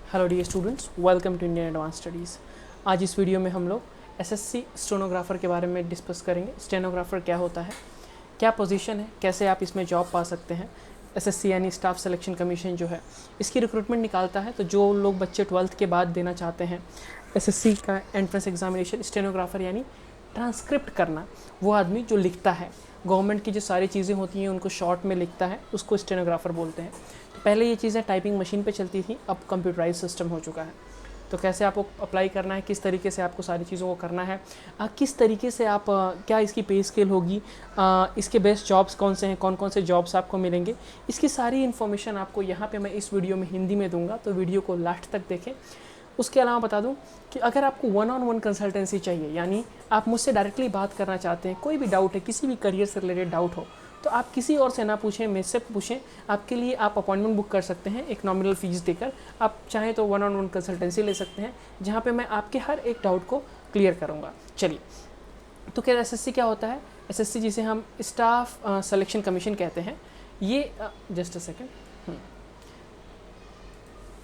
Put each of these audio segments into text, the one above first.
Hello dear students, welcome to Indian advance studies. आज इस video में हम लोग एसएससी स्टेनोग्राफर के बारे में डिस्कस करेंगे। स्टेनोग्राफर क्या होता है, क्या पोजीशन है, कैसे आप इसमें जॉब पा सकते हैं। एसएससी यानी स्टाफ सिलेक्शन कमीशन जो है इसकी रिक्रूटमेंट निकालता है। तो जो लोग बच्चे 12th के बाद देना चाहते हैं एसएससी का एंट्रेंस एग्जामिनेशन, स्टेनोग्राफर यानी ट्रांसक्रिप्ट करना, वो आदमी जो लिखता है गवर्नमेंट की जो सारी चीज़ें होती हैं उनको शॉर्ट में लिखता है, उसको स्टेनोग्राफर बोलते हैं। तो पहले ये चीज़ें टाइपिंग मशीन पे चलती थी, अब कंप्यूटराइज सिस्टम हो चुका है। तो कैसे आपको अप्लाई करना है, किस तरीके से आपको सारी चीज़ों को करना है, किस तरीके से आप क्या इसकी पे स्केल होगी, इसके बेस्ट जॉब्स कौन से हैं, कौन कौन से जॉब्स आपको मिलेंगे, इसकी सारी इन्फॉर्मेशन आपको यहाँ पे मैं इस वीडियो में हिंदी में दूंगा। तो वीडियो को लास्ट तक देखें। उसके अलावा बता दूं कि अगर आपको 1-on-1 कंसल्टेंसी चाहिए, यानी आप मुझसे डायरेक्टली बात करना चाहते हैं, कोई भी डाउट है, किसी भी करियर से रिलेटेड डाउट हो, तो आप किसी और से ना पूछें, मेरे से पूछें। आपके लिए आप अपॉइंटमेंट बुक कर सकते हैं एक नॉमिनल फ़ीस देकर। आप चाहें तो 1-on-1 कंसल्टेंसी ले सकते हैं, जहाँ पे मैं आपके हर एक डाउट को क्लियर करूँगा। चलिए, तो क्या एसएससी क्या होता है? एसएससी जिसे हम स्टाफ सिलेक्शन कमीशन कहते हैं, ये जस्ट अ सेकेंड,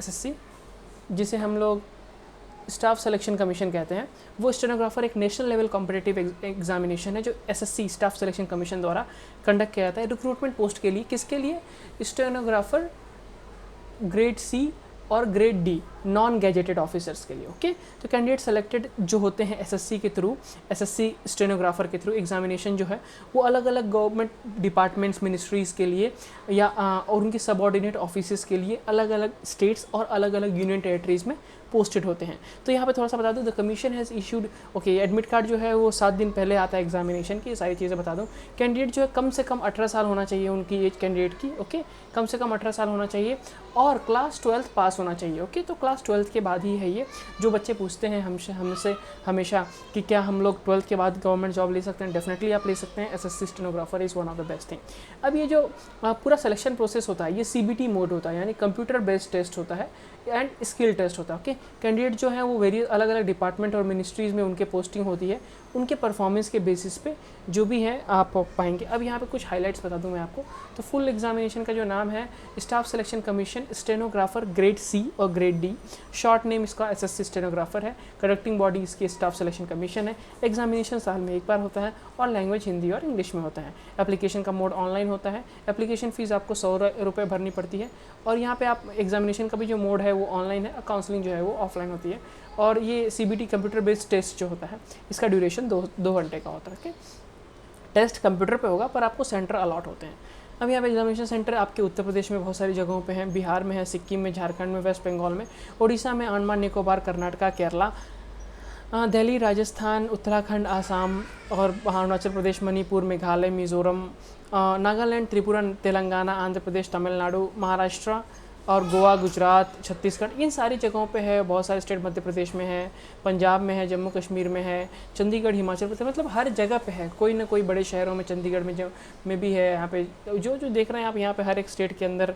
एसएससी जिसे हम लोग स्टाफ सिलेक्शन कमीशन कहते हैं, वो स्टेनोग्राफर एक नेशनल लेवल कॉम्पिटिटिव एग्जामिनेशन है जो एसएससी स्टाफ सिलेक्शन कमीशन द्वारा कंडक्ट किया जाता है रिक्रूटमेंट पोस्ट के लिए। किसके लिए? स्टेनोग्राफर ग्रेड सी और grade D non gazetted officers के लिए। ओके, तो कैंडिडेट सेलेक्टेड जो होते हैं एसएससी के थ्रू, एसएससी स्टेनोग्राफर के थ्रू एग्जामिनेशन जो है वो अलग अलग गवर्नमेंट डिपार्टमेंट्स, मिनिस्ट्रीज़ के लिए या और उनके सबऑर्डिनेट ऑफिसेस के लिए अलग अलग स्टेट्स और अलग अलग यूनियन टेरिटरीज़ में पोस्टेड होते हैं। तो यहाँ पे थोड़ा सा बता दूँ, the commission has issued, okay, admit card जो है वो 7 दिन पहले आता है एग्जामिनेशन की। सारी चीज़ें बता दूँ। कैंडिडेट जो है कम से कम 18 साल होना चाहिए उनकी एज कैंडिडेट की। ओके, कम से कम 18 साल होना चाहिए और क्लास 12th पास होना चाहिए। ओके, तो क्लास 12th के बाद ही है ये। जो बच्चे पूछते हैं हमसे हमेशा कि क्या हम लोग 12th के बाद गवर्नमेंट जॉब ले सकते हैं, डेफिनेटली आप ले सकते हैं। SSC stenographer is one of the best thing. अब ये जो पूरा सिलेक्शन प्रोसेस होता है ये सीबीटी मोड होता है, यानी कंप्यूटर बेस्ड टेस्ट होता है एंड स्किल टेस्ट होता है। ओके, कैंडिडेट जो है वो वेरियस अलग अलग डिपार्टमेंट और मिनिस्ट्रीज़ में उनके पोस्टिंग होती है, उनके परफॉर्मेंस के बेसिस पे जो भी है आप पाएंगे। अब यहाँ पे कुछ हाइलाइट्स बता दूँ मैं आपको। तो फुल एग्जामिनेशन का जो नाम है staff selection commission stenographer grade C और ग्रेड डी, शॉर्ट नेम इसका एसएससी स्टेनोग्राफर है। कंडक्टिंग बॉडी इसकी स्टाफ सिलेक्शन कमीशन है। एग्जामिनेशन साल में एक बार होता है और लैंग्वेज हिंदी और इंग्लिश में होता है। एप्लीकेशन का मोड ऑनलाइन होता है। एप्लीकेशन फ़ीस आपको 100 रुपये भरनी पड़ती है। और यहाँ पे आप एग्जामिनेशन का भी जो मोड है वो ऑनलाइन है, काउंसलिंग जो है वो ऑफलाइन होती है। और ये सीबीटी कंप्यूटर बेस्ड टेस्ट जो होता है इसका ड्यूरेशन 2 घंटे का होता है। ओके, टेस्ट कंप्यूटर पे होगा पर आपको सेंटर अलॉट होते हैं। अब यहाँ पे एग्जामिनेशन सेंटर आपके उत्तर प्रदेश में बहुत सारी जगहों पे हैं, बिहार में है, सिक्किम में, झारखंड में, वेस्ट बंगाल में, उड़ीसा में, अंडमान निकोबार, कर्नाटका, केरला, दिल्ली, राजस्थान, उत्तराखंड, आसाम और अरुणाचल प्रदेश, मणिपुर, मेघालय, मिज़ोरम, नागालैंड, त्रिपुरा, तेलंगाना, आंध्र प्रदेश, तमिलनाडु, महाराष्ट्र और गोवा, गुजरात, छत्तीसगढ़, इन सारी जगहों पे है। बहुत सारे स्टेट मध्य प्रदेश में है, पंजाब में है, जम्मू कश्मीर में है, चंडीगढ़, हिमाचल प्रदेश, मतलब हर जगह पे है। कोई ना कोई बड़े शहरों में, चंडीगढ़ में भी है। यहाँ पे जो देख रहे हैं आप, यहाँ पे हर एक स्टेट के अंदर,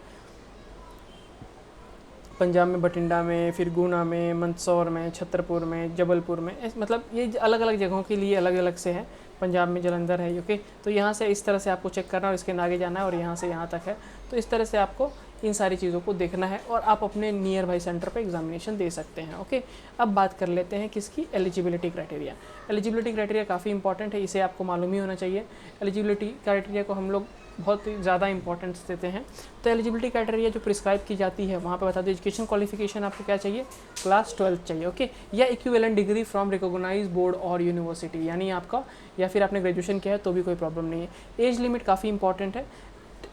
पंजाब में बठिंडा में, फिर गुना में, मंदसौर में, छतरपुर में, जबलपुर में, मतलब ये अलग अलग जगहों के लिए अलग अलग से है। पंजाब में जलंधर है। ओके, तो यहाँ से इस तरह से आपको चेक करना है और इसके आगे जाना है और यहाँ से यहाँ तक है। तो इस तरह से आपको इन सारी चीज़ों को देखना है और आप अपने नियर बाई सेंटर पे एग्जामिनेशन दे सकते हैं। ओके, अब बात कर लेते हैं किसकी, एलिजिबिलिटी क्राइटेरिया। एलिजिबिलिटी क्राइटेरिया काफ़ी इंपॉर्टेंट है, इसे आपको मालूम ही होना चाहिए। एलिजिबिलिटी क्राइटेरिया को हम लोग बहुत ही ज़्यादा इंपॉर्टेंस देते हैं। तो एलिजिबिलिटी क्राइटेरिया जो प्रिस्क्राइब की जाती है वहाँ पे बता दो, एजुकेशन क्वालिफिकेशन आपको क्या चाहिए, क्लास 12th चाहिए। ओके, या equivalent degree from recognised board और यूनिवर्सिटी, यानी आपका या फिर आपने ग्रेजुएशन किया है तो भी कोई प्रॉब्लम नहीं है। एज लिमिट काफ़ी इंपॉर्टेंट है,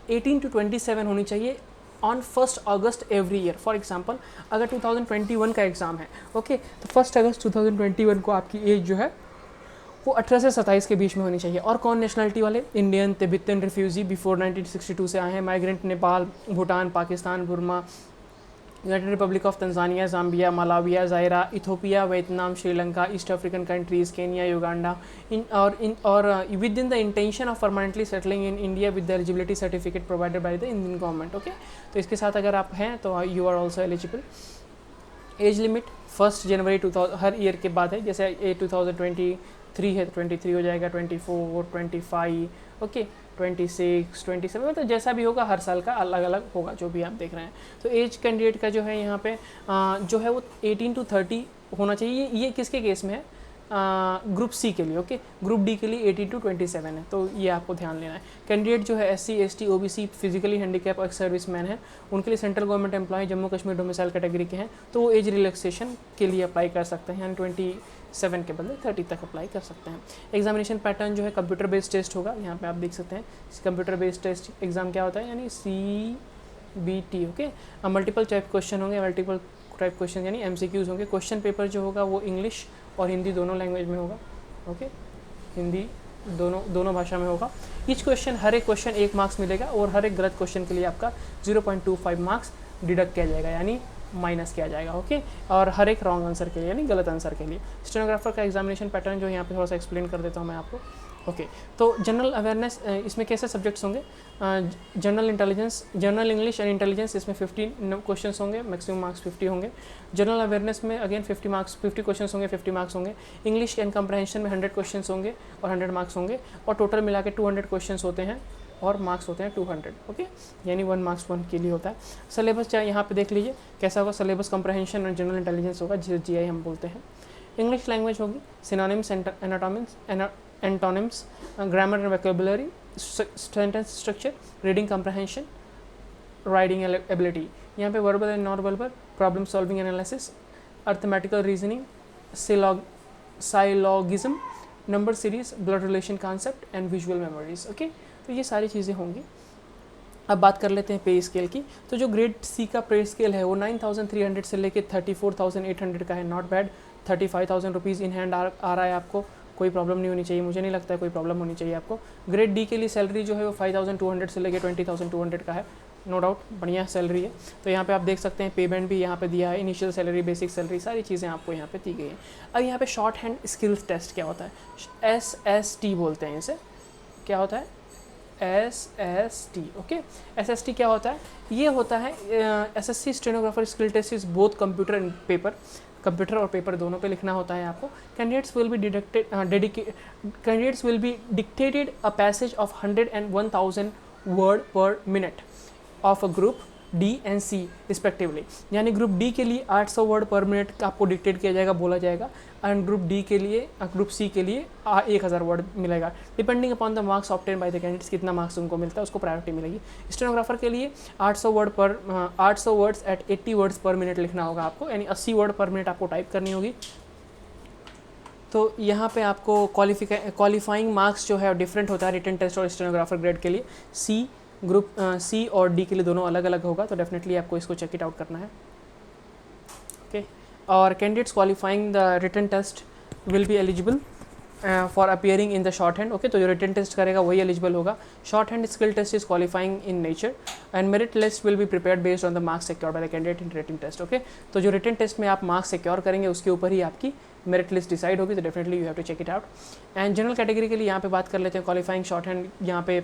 18 to 27 होनी चाहिए on 1 August every year. For example अगर 2021 का एग्ज़ाम है, ओके, तो 1 अगस्त 2021 को आपकी एज जो है वो 18 से 27 के बीच में होनी चाहिए। और कौन नेशनलिटी वाले, इंडियन, तिब्बतन रिफ्यूजी बिफोर 1962 से आए हैं, migrant, Nepal, Bhutan, Pakistan, Burma, United Republic of Tanzania, Zambia, Malawi, Zaire, Ethiopia, Vietnam, Sri Lanka, East African countries, Kenya, Uganda, और with in the intention of permanently settling in India with the eligibility certificate provided by the Indian government. Okay, तो इसके साथ अगर आप हैं तो you are also eligible. Age limit 1 जनवरी 2000 हर ईयर के बाद है। जैसे 2023 है तो 23 हो जाएगा, 24, 25, ओके, 26, 27, मतलब जैसा भी होगा हर साल का अलग अलग होगा जो भी आप देख रहे हैं। तो एज कैंडिडेट का जो है यहाँ पे जो है वो 18 to 30 होना चाहिए। ये किसके केस में है? ग्रुप सी के लिए, ओके। ग्रुप डी के लिए 18 to 27 है, तो ये आपको ध्यान लेना है। कैंडिडेट जो है SC, ST, OBC, physically handicap और सर्विस मैन है, उनके लिए central government employ Jammu Kashmir domicile category के हैं, तो वो एज रिलैक्सेशन के लिए अप्लाई कर सकते हैं, यानी 27 के बदले 30 तक अप्लाई कर सकते हैं। एग्जामिनेशन पैटर्न जो है कंप्यूटर बेस्ड टेस्ट होगा, यहाँ पे आप देख सकते हैं कंप्यूटर बेस्ड टेस्ट एग्जाम क्या होता है, यानी CBT, okay. Multiple type question होंगे, मल्टीपल टाइप क्वेश्चन यानी MCQs होंगे। क्वेश्चन पेपर जो होगा वो इंग्लिश और हिंदी दोनों लैंग्वेज में होगा, ओके। हिंदी दोनों भाषा में होगा। ईच क्वेश्चन, हर एक क्वेश्चन 1 मार्क्स मिलेगा और हर एक गलत क्वेश्चन के लिए आपका 0.25 मार्क्स डिडक्ट किया जाएगा, यानी माइनस किया जाएगा, ओके। और हर एक रॉन्ग आंसर के लिए यानी गलत आंसर के लिए। स्टेनोग्राफर का एग्जामिनेशन पैटर्न जो यहाँ पे थोड़ा सा एक्सप्लेन कर देता हूँ मैं आपको, ओके। तो जनरल अवेयरनेस, इसमें कैसे सब्जेक्ट्स होंगे? General intelligence, general English and intelligence, इसमें 50 क्वेश्चंस होंगे, मैक्सिमम मार्क्स 50 होंगे। जनरल अवेयरनेस में अगेन 50 क्वेश्चंस होंगे, 50 मार्क्स होंगे। इंग्लिश एंड कंप्रहेंशन में 100 क्वेश्चंस होंगे और 100 मार्क्स होंगे, और टोटल मिला के 200 क्वेश्चंस होते हैं और मार्क्स होते हैं 200, ओके, यानी 1 मार्क्स 1 के लिए होता है। सिलेबस चाहे यहाँ पे देख लीजिए कैसा होगा। सिलेबस कंप्रहेंशन और जनरल इंटेलिजेंस होगा, जिसे GI हम बोलते हैं। इंग्लिश लैंग्वेज होगी, synonyms, antonyms, grammar and vocabulary, sentence structure, reading comprehension, writing ability. यहाँ पे verbal and non verbal, problem solving analysis, arithmetical reasoning, syllogism, number series, blood relation concept and visual memories, okay. तो ये सारी चीज़ें होंगी। अब बात कर लेते हैं पे स्केल की। तो जो ग्रेड सी का पे स्केल है वो 9,300 से लेके 34,800 का है, not bad. 35,000 rupees in hand आ रहा है आपको, कोई प्रॉब्लम नहीं होनी चाहिए, मुझे नहीं लगता है कोई प्रॉब्लम होनी चाहिए आपको। ग्रेड डी के लिए सैलरी जो है वो 5,200 से लेके 20,200 का है, नो डाउट बढ़िया सैलरी है। तो यहाँ पे आप देख सकते हैं पेमेंट भी यहाँ पे दिया है, इनिशियल सैलरी, बेसिक सैलरी, सारी चीज़ें आपको यहाँ पे दी गई हैं। अब यहाँ पे शॉर्ट हैंड स्किल्स टेस्ट क्या होता है? SST बोलते हैं इसे। क्या होता है? SST, okay. SST क्या होता है? ये होता है SSC stenographer skill test is both computer and paper, computer और पेपर दोनों पे लिखना होता है आपको। Candidates will be dictated a passage of 100 and 1000 word per minute of a group D and C respectively, यानी ग्रुप D के लिए 800 वर्ड पर मिनट आपको डिक्टेट किया जाएगा, बोला जाएगा, एंड ग्रुप C के लिए 1000 वर्ड मिलेगा। Depending upon the marks obtain by the candidates, कितना मार्क्स उनको मिलता है उसको प्रायोरिटी मिलेगी। स्टेनोग्राफर के लिए 800 वर्ड्स एट 80 वर्ड्स पर मिनट लिखना होगा आपको, यानी 80 वर्ड पर मिनट आपको टाइप करनी होगी। तो यहाँ पे आपको क्वालिफाइंग मार्क्स जो है डिफरेंट होता है रिटन टेस्ट और स्टेनोग्राफर ग्रेड के लिए। ग्रुप C और D के लिए दोनों अलग अलग होगा, तो डेफिनेटली आपको इसको चेक इट आउट करना है, ओके। और candidates qualifying the written test will be eligible for appearing in the shorthand, okay. तो जो रिटन टेस्ट करेगा वही एलिजिबल होगा। Shorthand skill test is qualifying in nature and merit list will be prepared based on the marks secure by the candidate in written test, okay. तो जो written test में आप marks secure करेंगे उसके ऊपर ही आपकी merit list decide होगी, तो definitely you have to check it out. And general category के लिए यहाँ पे बात कर लेते हैं क्वालिफाइंग शॉर्ट हैंड। यहाँ पे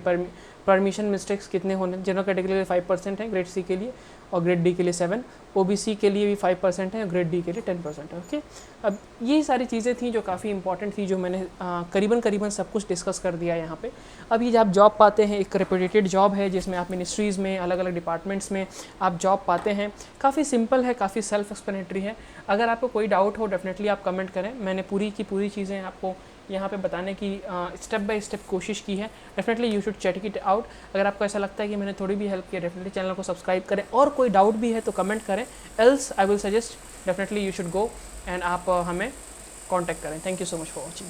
परमिशन मिस्टेक्स कितने होने, जनरल कैटेगरी के लिए 5% है ग्रेड सी के लिए, और ग्रेड डी के लिए 7, OBC के लिए भी 5% है और ग्रेड डी के लिए 10% है, ओके। अब ये सारी चीज़ें थी जो काफ़ी इंपॉर्टेंट थी, जो मैंने करीबन सब कुछ डिस्कस कर दिया यहाँ पे। अब ये जब आप जॉब पाते हैं, एक रेपुटेटेड जॉब है जिसमें आप मिनिस्ट्रीज़ में अलग अलग डिपार्टमेंट्स में आप जॉब पाते हैं। काफ़ी सिंपल है, काफ़ी सेल्फ एक्सप्लेनेटरी है। अगर आपको कोई डाउट हो डेफिनेटली आप कमेंट करें, मैंने पूरी की पूरी चीज़ें आपको यहाँ पे बताने की स्टेप बाय स्टेप कोशिश की है। Definitely you should check it out. अगर आपको ऐसा लगता है कि मैंने थोड़ी भी हेल्प की, डेफिनेटली चैनल को सब्सक्राइब करें, और कोई डाउट भी है तो कमेंट करें, else I will suggest definitely you should go and आप हमें कॉन्टैक्ट करें। Thank you so much for watching.